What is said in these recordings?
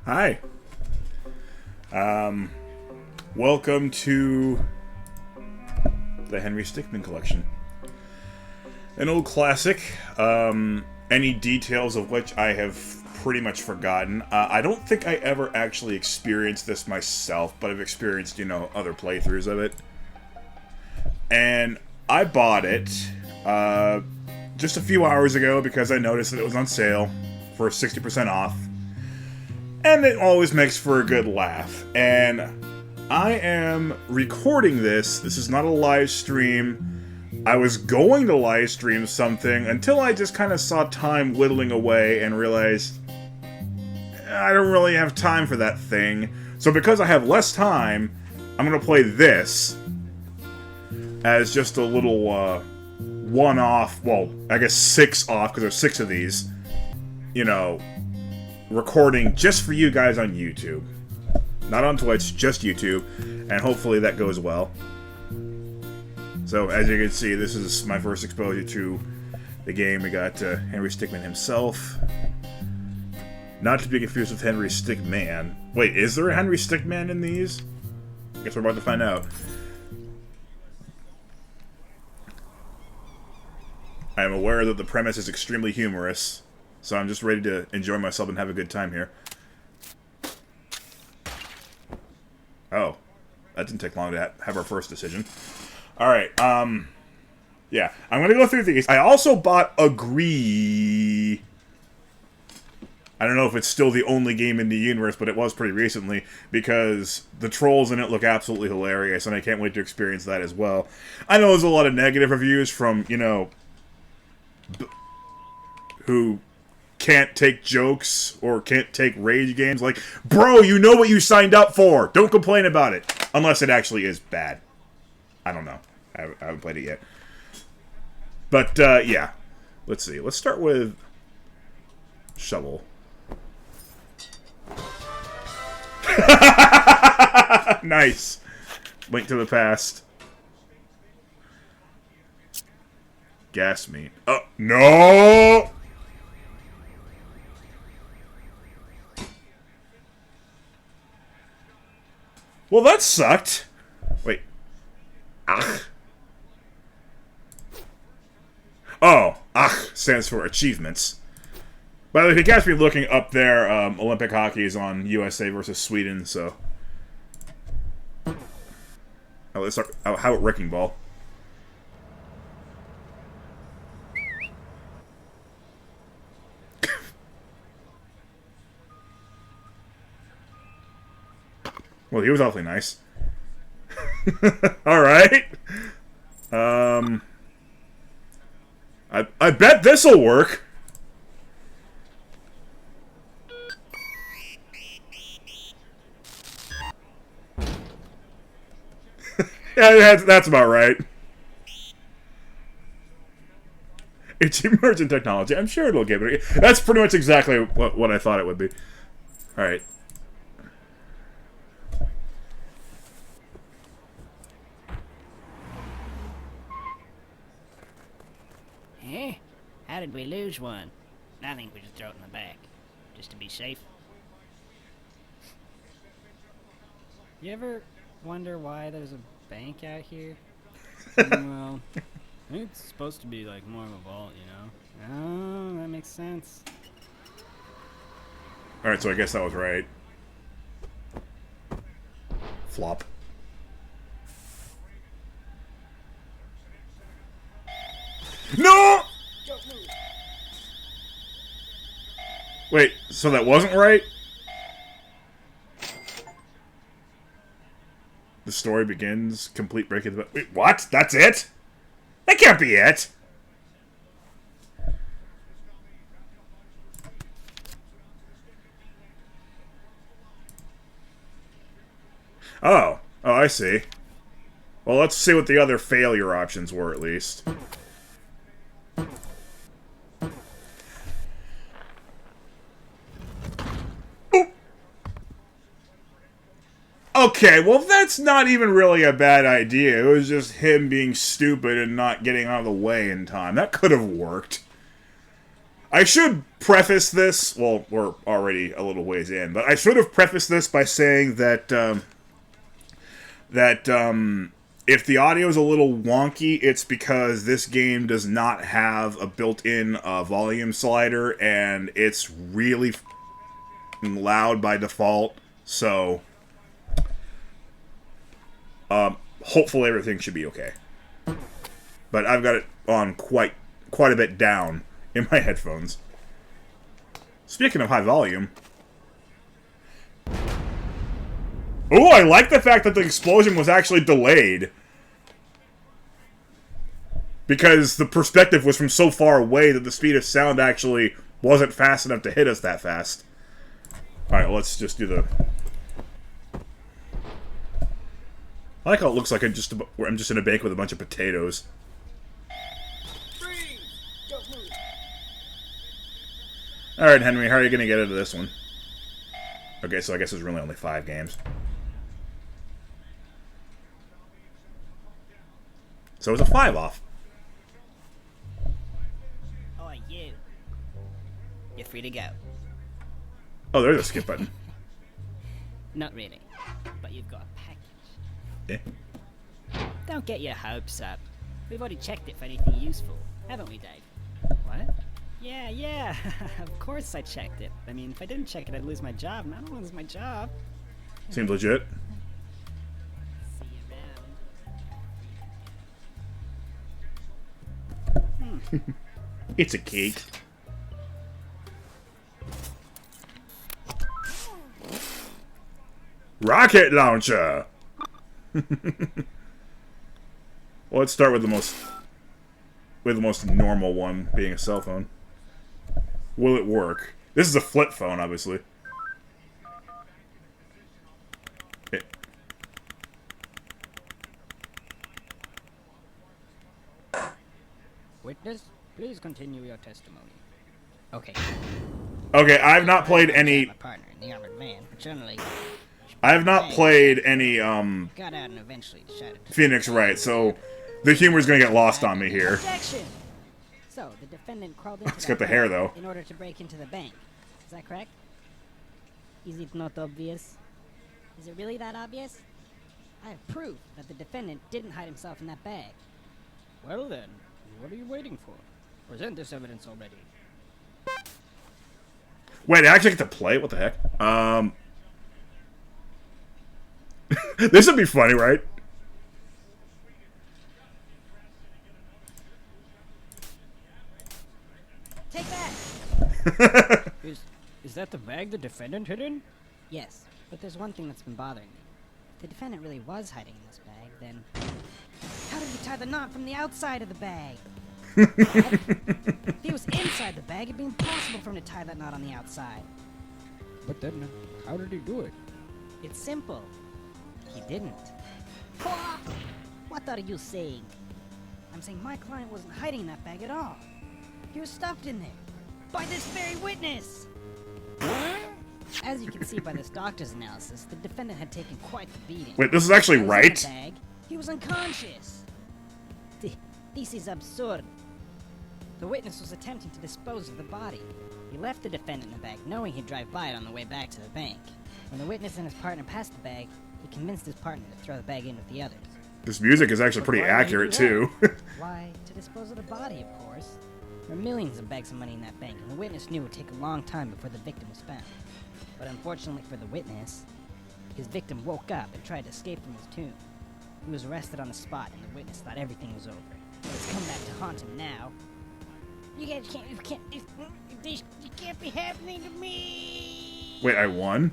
Hi. Welcome to the Henry Stickmin Collection. An old classic, any details of which I have pretty much forgotten. I don't think I ever actually experienced this myself, but I've experienced, other playthroughs of it. And I bought it, just a few hours ago because I noticed that it was on sale for 60% off. And it always makes for a good laugh. And I am recording this. This is not a live stream. I was going to live stream something until I just kind of saw time whittling away and realized I don't really have time for that thing. So because I have less time, I'm going to play this as just a little one-off, well, I guess 6 off because there's 6 of these, recording just for you guys on YouTube. Not on Twitch, just YouTube, and hopefully that goes well. So, as you can see, this is my first exposure to the game. We got Henry Stickmin himself. Not to be confused with Henry Stickman. Wait, is there a Henry Stickman in these? I guess we're about to find out. I am aware that the premise is extremely humorous, so I'm just ready to enjoy myself and have a good time here. Oh, that didn't take long to have our first decision. Alright, yeah, I'm gonna go through these. I also bought Agree. I don't know if it's still the only game in the universe, but it was pretty recently, because the trolls in it look absolutely hilarious, and I can't wait to experience that as well. I know there's a lot of negative reviews from, who can't take jokes or can't take rage games. Like, bro, you know what you signed up for. Don't complain about it. Unless it actually is bad. I don't know. I haven't played it yet. But, yeah. Let's see. Let's start with Shovel. Nice. Link to the past. Gas meat. Oh, no! Well, that sucked. Wait. Ach. Oh, Ach stands for achievements. By the way, if you catch me looking up there, Olympic hockey is on USA versus Sweden, so. Oh, let's start. How about Wrecking Ball? Well, he was awfully nice. Alright. I bet this'll work. Yeah, that's about right. It's emergent technology. I'm sure it'll give it. That's pretty much exactly what I thought it would be. Alright. Eh? How did we lose one? I think we just throw it in the back, just to be safe. You ever wonder why there's a bank out here? Well, I think it's supposed to be like more of a vault, Oh, that makes sense. Alright, so I guess that was right. Flop. No! Wait, so that wasn't right? The story begins, complete breaking the... Wait, what? That's it? That can't be it! Oh. Oh, I see. Well, let's see what the other failure options were, at least. Okay, well, that's not even really a bad idea. It was just him being stupid and not getting out of the way in time. That could have worked. I should preface this. Well, we're already a little ways in, but I should have prefaced this by saying that if the audio is a little wonky, it's because this game does not have a built-in volume slider, and it's really loud by default. So, hopefully everything should be okay. But I've got it on quite a bit down in my headphones. Speaking of high volume. Oh, I like the fact that the explosion was actually delayed. Because the perspective was from so far away that the speed of sound actually wasn't fast enough to hit us that fast. Alright, let's just do the... I like how it looks like I'm just in a bank with a bunch of potatoes. Alright, Henry, how are you going to get into this one? Okay, so I guess there's really only 5 games. So it's a 5 off. Oh, you. You're free to go. Oh, there's a skip button. Not really, but you've got a package. Yeah. Don't get your hopes up. We've already checked it for anything useful, haven't we, Dave? What? Yeah. Of course I checked it. I mean, if I didn't check it, I'd lose my job, and I don't lose my job. Seems legit. See you around. It's a cake. Rocket launcher! Well, let's start with the most normal one, being a cell phone. Will it work? This is a flip phone, obviously. Witness, please continue your testimony. Okay. Okay, I've not played any... My partner in the armored van, but generally... I have not played any, Got out and eventually decided to... Phoenix Wright, so the humor's gonna get lost on me here. Objection! So, the defendant crawled into It's got the hair, though. in order to break into the bank. Is that correct? Is it not obvious? Is it really that obvious? I have proof that the defendant didn't hide himself in that bag. Well then, what are you waiting for? Present this evidence already. Wait, I actually get to play? What the heck? This would be funny, right? Take that! Is that the bag the defendant hid in? Yes, but there's one thing that's been bothering me. If the defendant really was hiding in this bag, then... How did he tie the knot from the outside of the bag? If he was inside the bag, it'd be impossible for him to tie that knot on the outside. But then, how did he do it? It's simple. He didn't. What are you saying? I'm saying my client wasn't hiding in that bag at all. He was stuffed in there. By this very witness! As you can see by this doctor's analysis, the defendant had taken quite the beating. Wait, this is actually When he was right? in the bag, he was unconscious. This is absurd. The witness was attempting to dispose of the body. He left the defendant in the bag, knowing he'd drive by it on the way back to the bank. When the witness and his partner passed the bag, he convinced his partner to throw the bag in with the others. This music is actually pretty But why would he accurate, do too. Why, to dispose of the body, of course. There were millions of bags of money in that bank, and the witness knew it would take a long time before the victim was found. But unfortunately for the witness, his victim woke up and tried to escape from his tomb. He was arrested on the spot, and the witness thought everything was over. But it's come back to haunt him now. You guys can't be happening to me! Wait, I won?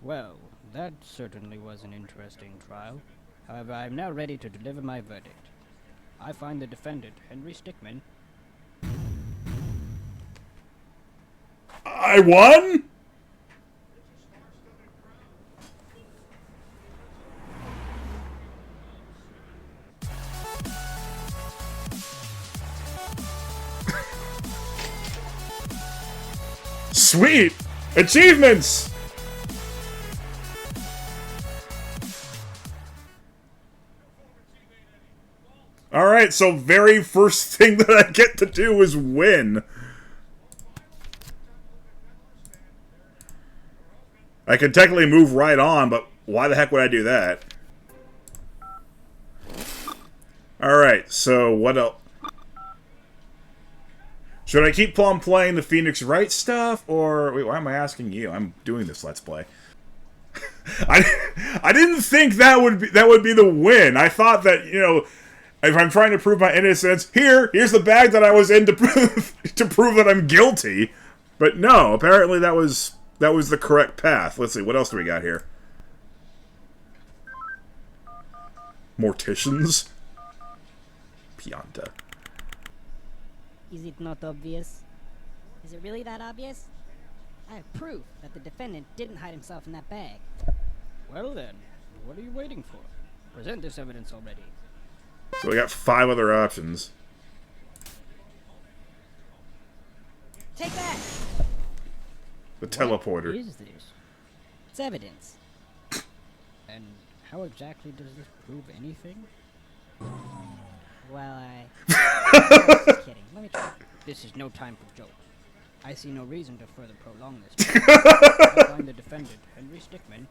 Well, that certainly was an interesting trial. However, I am now ready to deliver my verdict. I find the defendant, Henry Stickmin... I won? Sweet! Achievements! Alright, so very first thing that I get to do is win. I could technically move right on, but why the heck would I do that? Alright, so what else? Should I keep on playing the Phoenix Wright stuff, or... Wait, why am I asking you? I'm doing this Let's Play. I didn't think that would be the win. I thought that, you know, if I'm trying to prove my innocence, here's the bag that I was in to prove that I'm guilty. But no, apparently that was the correct path. Let's see, what else do we got here? Morticians? Pianta. Is it not obvious? Is it really that obvious? I have proof that the defendant didn't hide himself in that bag. Well then, what are you waiting for? Present this evidence already. So we got 5 other options. Take that! The teleporter. What is this? It's evidence. And how exactly does this prove anything? Well, I was just kidding. Let me try. This is no time for jokes. I see no reason to further prolong this. I find the defendant, Henry Stickmin.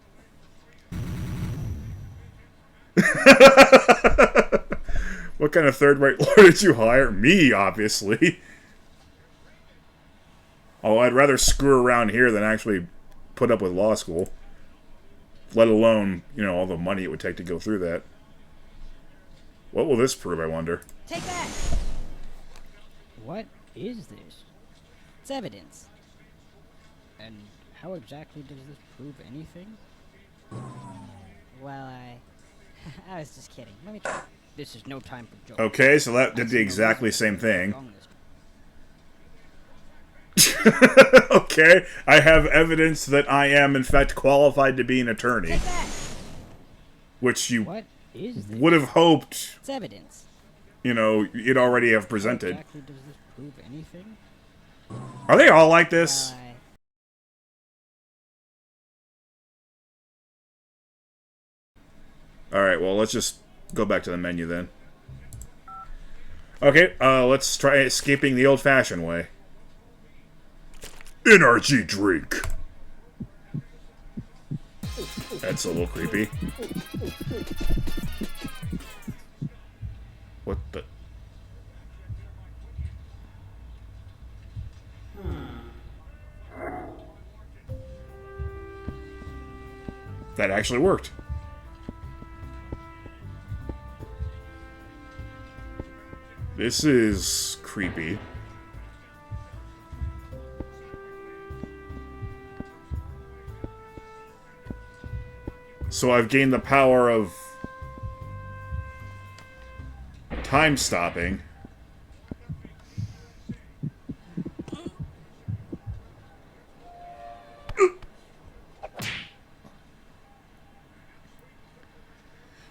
What kind of third-rate lawyer did you hire? Me, obviously. Oh, I'd rather screw around here than actually put up with law school. Let alone, you know, all the money it would take to go through that. What will this prove, I wonder? Take that! What is this? It's evidence. And how exactly does this prove anything? Well, I was just kidding. Let me try. This is no time for jokes. Okay, so that did the exactly same thing. Okay, I have evidence that I am, in fact, qualified to be an attorney. Take that! Which you What is this? would have hoped, It's evidence. you know, you'd already have How presented. exactly does this prove anything? Are they all like this? Alright, well, let's just go back to the menu then. Okay, let's try escaping the old-fashioned way. NRG drink. That's a little creepy. What the... That actually worked. This is creepy. So I've gained the power of time stopping.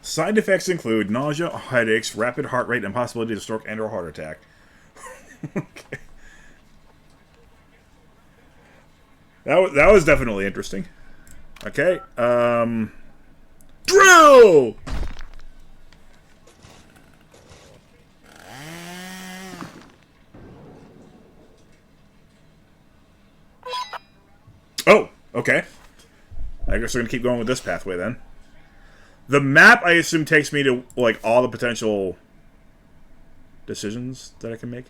Side effects include nausea, headaches, rapid heart rate, and possibility of stroke and/or heart attack. Okay. That was definitely interesting. Okay, drill! Oh, okay. I guess we're gonna keep going with this pathway then. The map, I assume, takes me to, like, all the potential decisions that I can make.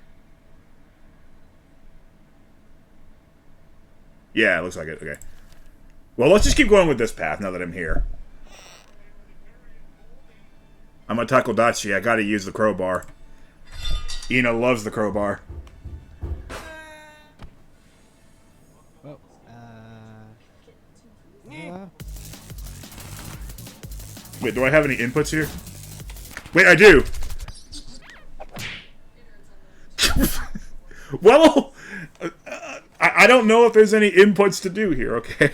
Yeah, it looks like it. Okay. Well, let's just keep going with this path now that I'm here. I'm a Takodachi. I gotta use the crowbar. Ina loves the crowbar. Well, Wait, do I have any inputs here? Wait, I do! Well, I don't know if there's any inputs to do here, okay?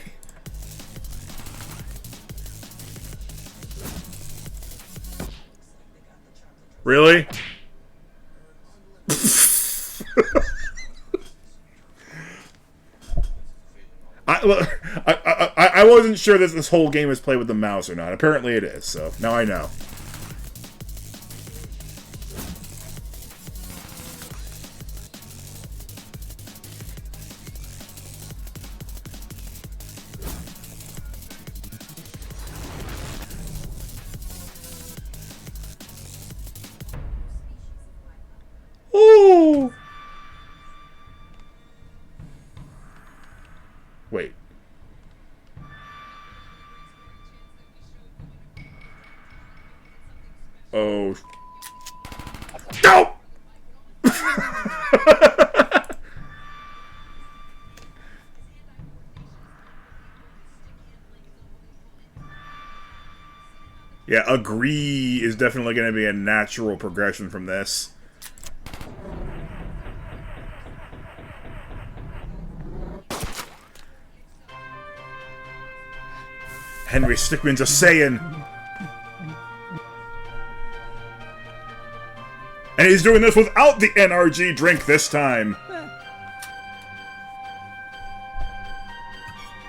Really? I wasn't sure that this whole game is played with the mouse or not. Apparently it is, so now I know. Oh. No! Yeah, agree is definitely going to be a natural progression from this. Henry Stickmin's a Saiyan. And he's doing this without the NRG drink this time.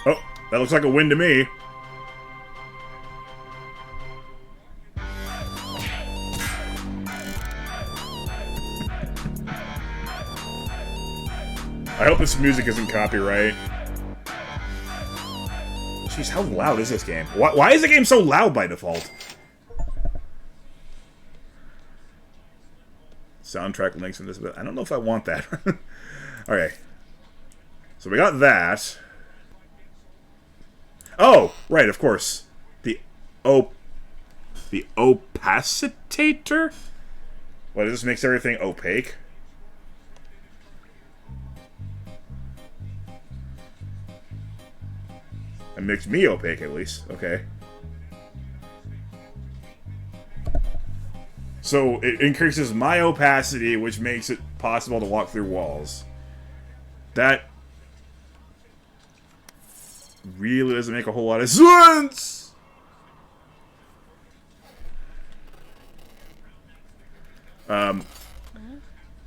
Oh, that looks like a win to me. I hope this music isn't copyright. Jeez, how loud is this game? Why is the game so loud by default? Soundtrack links in this bit. I don't know if I want that. Okay. So we got that. Oh, right, of course. The opacitator? What, this makes everything opaque? It makes me opaque, at least. Okay. So, it increases my opacity, which makes it possible to walk through walls. That really doesn't make a whole lot of sense!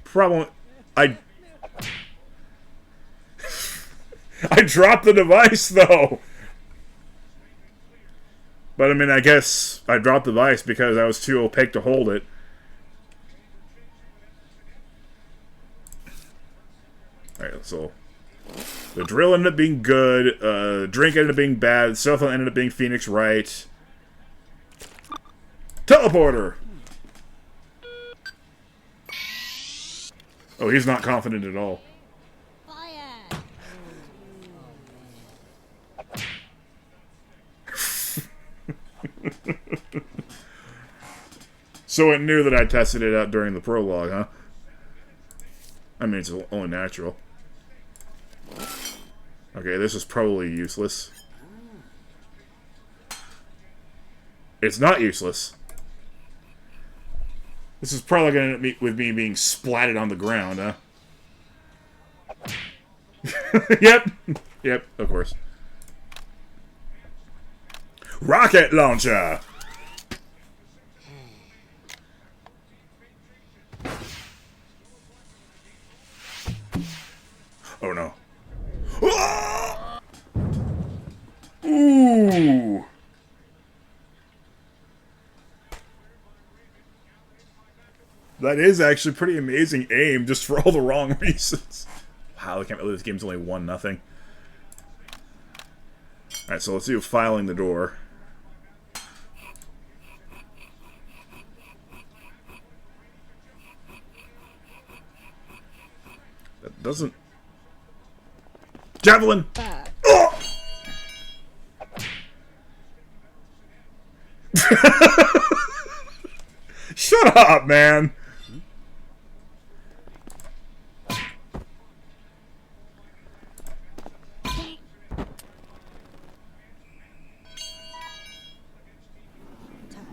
Problem... I dropped the device, though! But, I mean, I guess I dropped the device because I was too opaque to hold it. Alright, so... the drill ended up being good, drink ended up being bad, cell phone ended up being Phoenix Wright. Teleporter! Oh, he's not confident at all. Fire! So it knew that I tested it out during the prologue, huh? I mean, it's only natural. Okay, this is probably useless. It's not useless. This is probably going to end up with me being splatted on the ground, huh? Yep. Yep, of course. Rocket launcher! Oh no. Ah! Ooh! That is actually pretty amazing aim, just for all the wrong reasons. Wow, I can't believe this game's only 1-0. Alright, so let's do filing the door. That doesn't... Javelin! Oh! Shut up, man!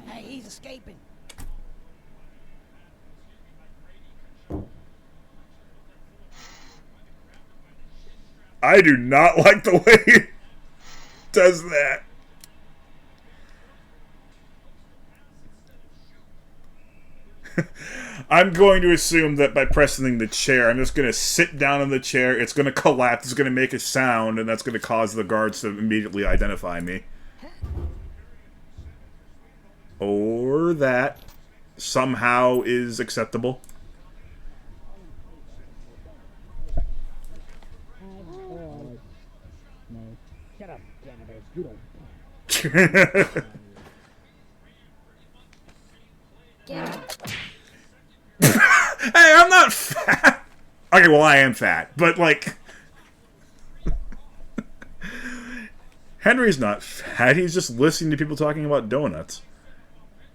Hey, he's escaping. I do not like the way it does that. I'm going to assume that by pressing the chair, I'm just going to sit down in the chair, it's going to collapse, it's going to make a sound, and that's going to cause the guards to immediately identify me. Or that somehow is acceptable. Shut up, janitor. You don't. Get him. Hey, I'm not fat! Okay, well, I am fat, but, like... Henry's not fat, he's just listening to people talking about donuts.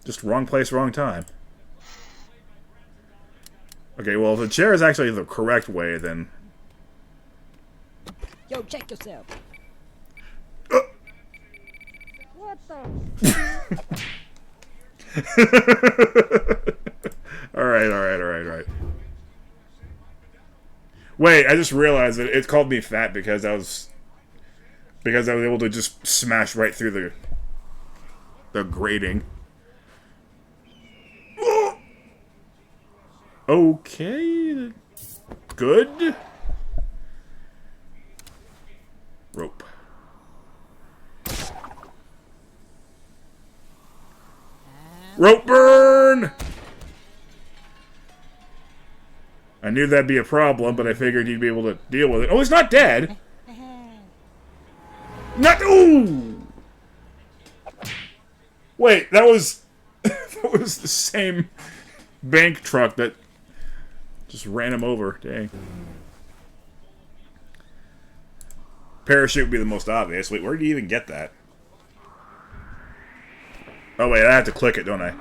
Just wrong place, wrong time. Okay, well, if the chair is actually the correct way, then... Yo, check yourself. What the? Alright. Wait, I just realized that it called me fat because I was able to just smash right through the grating. Okay. Good. Rope. Rope burn! I knew that'd be a problem, but I figured you'd be able to deal with it. Oh, he's not dead! Not— ooh! Wait, that was... that was the same bank truck that just ran him over. Dang. Parachute would be the most obvious. Wait, where do you even get that? Oh, wait, I have to click it, don't I?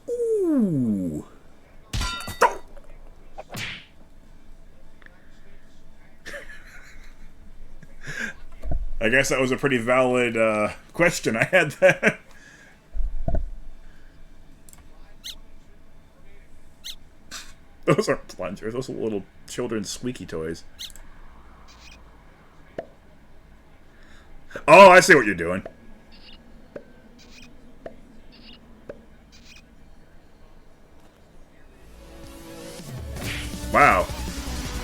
Ooh. I guess that was a pretty valid question. I had that. Those aren't plungers. Those are little children's squeaky toys. Oh, I see what you're doing. Wow.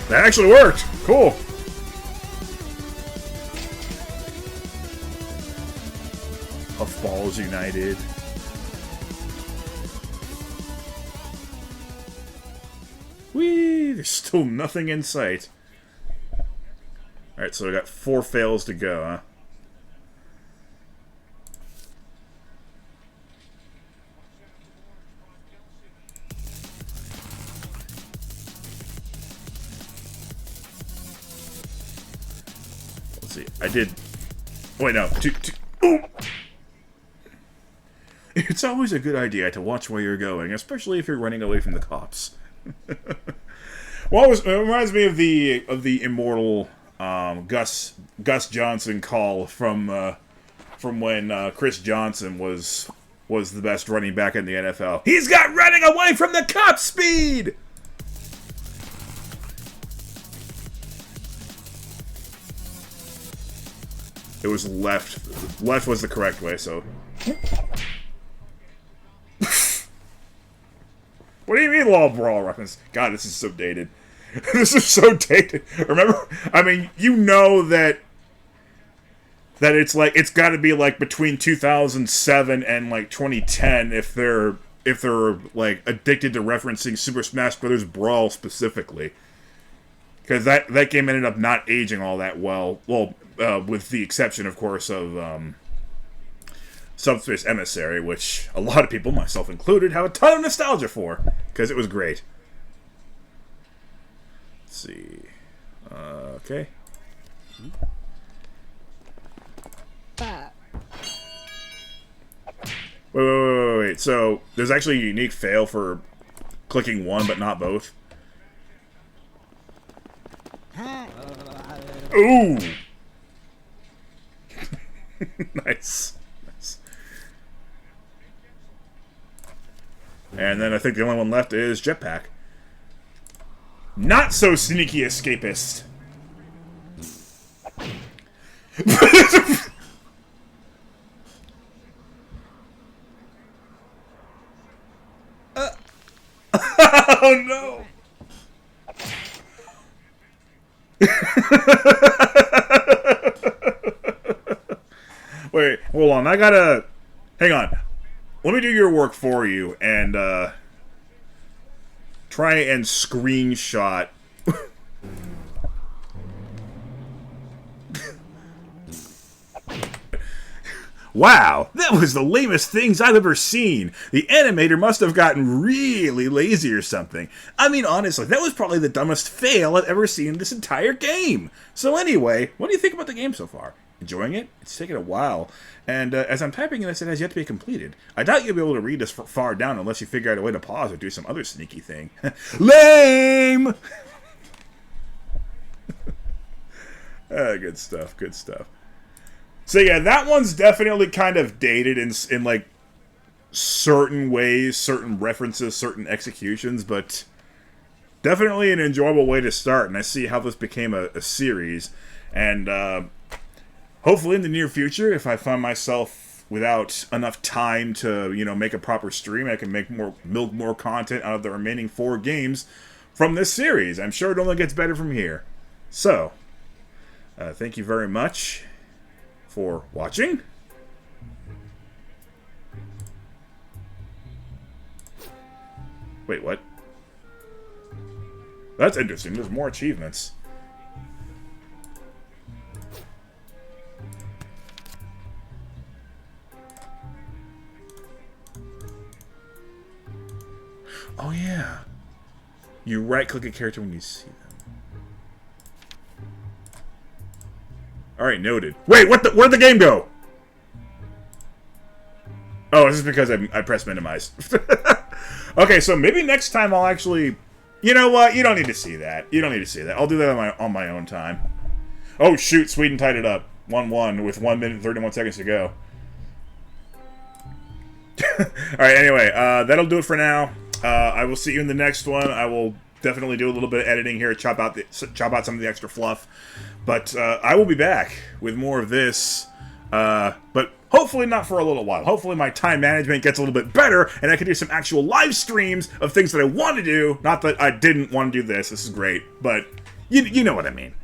That actually worked. Cool. Puffballs United. Whee! There's still nothing in sight. Alright, so we got 4 fails to go, huh? Let's see. I did... wait, no. Ooh! It's always a good idea to watch where you're going, especially if you're running away from the cops. Well, it reminds me of the immortal Gus Johnson call from when Chris Johnson was the best running back in the NFL. He's got running away from the cop speed. It was left. Left was the correct way. So. What do you mean, law brawl reference? God, this is so dated. This is so dated. Remember? I mean, you know that it's like it's got to be like between 2007 and like 2010 if they're like addicted to referencing Super Smash Bros. Brawl specifically, because that game ended up not aging all that well. Well, with the exception, of course, of Subspace Emissary, which a lot of people, myself included, have a ton of nostalgia for, because it was great. Let's see. Okay. Wait. So, there's actually a unique fail for clicking one, but not both. Ooh! Nice. And then I think the only one left is Jetpack. Not so sneaky escapist. Oh no! Wait, hold on. I gotta... hang on. Let me do your work for you and try and screenshot. Wow, that was the lamest things I've ever seen. The animator must have gotten really lazy or something. I mean, honestly, that was probably the dumbest fail I've ever seen in this entire game. So anyway, what do you think about the game so far? Enjoying it? It's taken a while. And as I'm typing this, it has yet to be completed. I doubt you'll be able to read this far down unless you figure out a way to pause or do some other sneaky thing. Lame! Good stuff, good stuff. So yeah, that one's definitely kind of dated in like certain ways, certain references, certain executions, but definitely an enjoyable way to start. And I see how this became a series. And hopefully in the near future, if I find myself without enough time to, you know, make a proper stream, I can milk more content out of the remaining 4 games from this series. I'm sure it only gets better from here. So, thank you very much for watching. Wait, what? That's interesting. There's more achievements. Oh, yeah. You right-click a character when you see them. Alright, noted. Wait, where'd the game go? Oh, this is because I pressed minimize. Okay, so maybe next time I'll actually... You know what? You don't need to see that. You don't need to see that. I'll do that on my own time. Oh, shoot. Sweden tied it up. 1-1 with 1 minute and 31 seconds to go. Alright, anyway. That'll do it for now. I will see you in the next one. I will definitely do a little bit of editing here, chop out some of the extra fluff. But I will be back with more of this. But hopefully not for a little while. Hopefully my time management gets a little bit better, and I can do some actual live streams of things that I want to do. Not that I didn't want to do this. This is great. But you know what I mean.